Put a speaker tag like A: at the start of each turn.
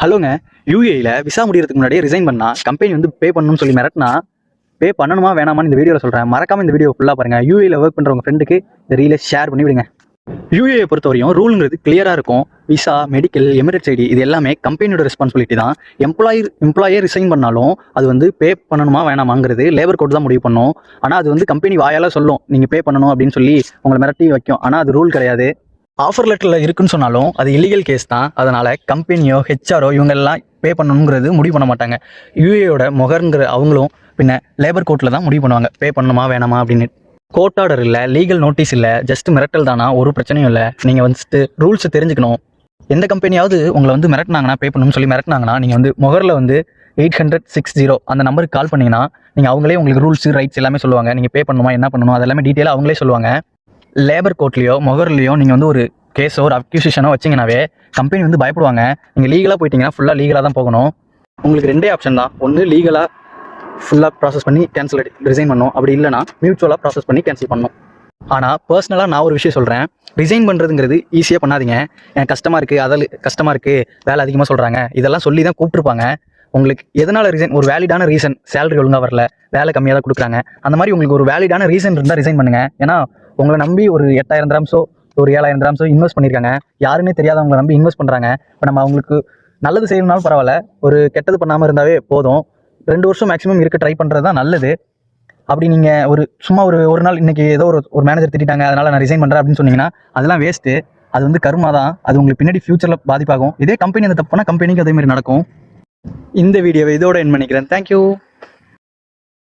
A: ஹலோங்க. யூஏல visa முடியறதுக்கு முன்னாடியே resign பண்ணா கம்பெனி வந்து பே பண்ணணும்னு சொல்லி மிரட்டினா பே பண்ணணுமா வேணாமான்னு இந்த வீடியோவில் சொல்கிறேன். மறக்காம இந்த வீடியோ ஃபுல்லாக பாருங்கள். யூஏல ஒர்க் பண்ணுறவங்க ஃப்ரெண்டுக்கு இந்த ரீலை ஷேர் பண்ணி விடுங்க. யூஏ பொறுத்தவரையும் ரூலுங்கிறது கிளியராக இருக்கும். விசா, மெடிக்கல், எமிரேட்ஸ் ஐடி இது எல்லாமே கம்பெனியோட ரெஸ்பான்சிபிலிட்டி தான். எம்ப்ளாயர் ரிசைன் பண்ணாலும் அது வந்து பே பண்ணணுமா வேணாமாங்கிறது லேபர் கோட் தான் முடிவு பண்ணும். ஆனால் அது வந்து கம்பெனி வாயால் சொல்லும் நீங்கள் பே பண்ணணும் அப்படின்னு சொல்லி உங்களை மிரட்டி வைக்கும். ஆனால் அது ரூல் கிடையாது. ஆஃபர் லெட்டரில் இருக்குன்னு சொன்னாலும் அது இல்லீகல் கேஸ் தான். அதனால் கம்பெனியோ ஹெச்ஆரோ இவங்கெல்லாம் பே பண்ணணுங்கிறது முடிவு பண்ண மாட்டாங்க. யூஏயோட முகருங்கிற அவங்களும் பின்ன லேபர் கோர்ட்டில் தான் முடிவு பண்ணுவாங்க பே பண்ணணுமா வேணாமா அப்படின்னு. கோர்ட் ஆர்டர் இல்லை, லீகல் நோட்டீஸ் இல்லை, ஜஸ்ட் மிரட்டல் தானா, ஒரு பிரச்சனையும் இல்லை. நீங்கள் வந்துட்டு ரூல்ஸை தெரிஞ்சுக்கணும். எந்த கம்பெனியாவது உங்களை வந்து மிரட்டினாங்கன்னா பே பண்ணணும்னு சொல்லி மிரட்டினாங்கன்னா நீங்கள் வந்து முகரில் வந்து 800-60 அந்த நம்பருக்கு கால் பண்ணிங்கன்னா நீங்கள் அவங்களே உங்களுக்கு ரூல்ஸ் ரைட்ஸ் எல்லாமே சொல்லுவாங்க. நீங்கள் பே பண்ணணுமா என்ன பண்ணணும் அதெல்லாமே டீட்டெயிலாக அவங்களே சொல்லுவாங்க. லேபர் கோர்ட்லேயோ முகர்லையோ நீங்கள் வந்து ஒரு கேஸோ ஒரு அக்யூசிஷனோ வச்சிங்கனாவே கம்பெனி வந்து பயப்படுவாங்க. நீங்கள் லீகலாக போயிட்டீங்கன்னா ஃபுல்லாக லீகலாக தான் போகணும். உங்களுக்கு ரெண்டே ஆப்ஷன் தான். ஒன்று லீகலாக ஃபுல்லாக ப்ராசஸ் பண்ணி கேன்சல் ரிசைன் பண்ணணும். அப்படி இல்லைனா மியூச்சுவலாக ப்ராசஸ் பண்ணி கேன்சல் பண்ணணும். ஆனால் பர்சனலாக நான் ஒரு விஷயம் சொல்கிறேன். ரிசைன் பண்ணுறதுங்கிறது ஈஸியாக பண்ணாதீங்க. எனக்கு கஷ்டமாக இருக்குது, அதில் கஷ்டமாக இருக்குது, வேலை அதிகமாக சொல்கிறாங்க, இதெல்லாம் சொல்லி தான் கூப்பிட்ருப்பாங்க. உங்களுக்கு எதனால் ரிசைன், ஒரு வேலிடான ரீசன், சேலரி ஒழுங்காக வரல, வேலை கம்மியாக தான் கொடுக்குறாங்க, அந்த மாதிரி உங்களுக்கு ஒரு வேலிடான ரீசன் இருந்தால் ரிசைன் பண்ணுங்கள். ஏன்னா உங்களை நம்பி ஒரு 8000 திரம்ஸோ ஒரு 7000 திரம்ஸோ இன்வெஸ்ட் பண்ணியிருக்காங்க. யாருன்னே தெரியாதவங்களை நம்பி இன்வெஸ்ட் பண்ணுறாங்க. இப்போ நம்ம அவங்களுக்கு நல்லது செய்யணும்னாலும் பரவாயில்ல, ஒரு கெட்டது பண்ணாமல் இருந்தாவே போதும். 2 வருஷம் மேக்ஸிமம் இருக்க ட்ரை பண்ணுறது தான் நல்லது. அப்படி நீங்கள் சும்மா ஒரு நாள் இன்றைக்கி ஏதோ ஒரு மேனேஜர் திட்டாங்க அதனால் நான் ரிசைன் பண்ணுறேன் அப்படின்னு சொன்னீங்கன்னா அதெல்லாம் வேஸ்ட்டு. அது வந்து கர்மா தான். அது உங்களுக்கு பின்னாடி ஃபியூச்சரில் பாதிப்பாகும். இதே கம்பெனி அந்த தப்புனா கம்பெனிக்கு அதே மாதிரி நடக்கும். இந்த வீடியோவை இதோட என் பண்ணிக்கிறேன். தேங்க்யூ.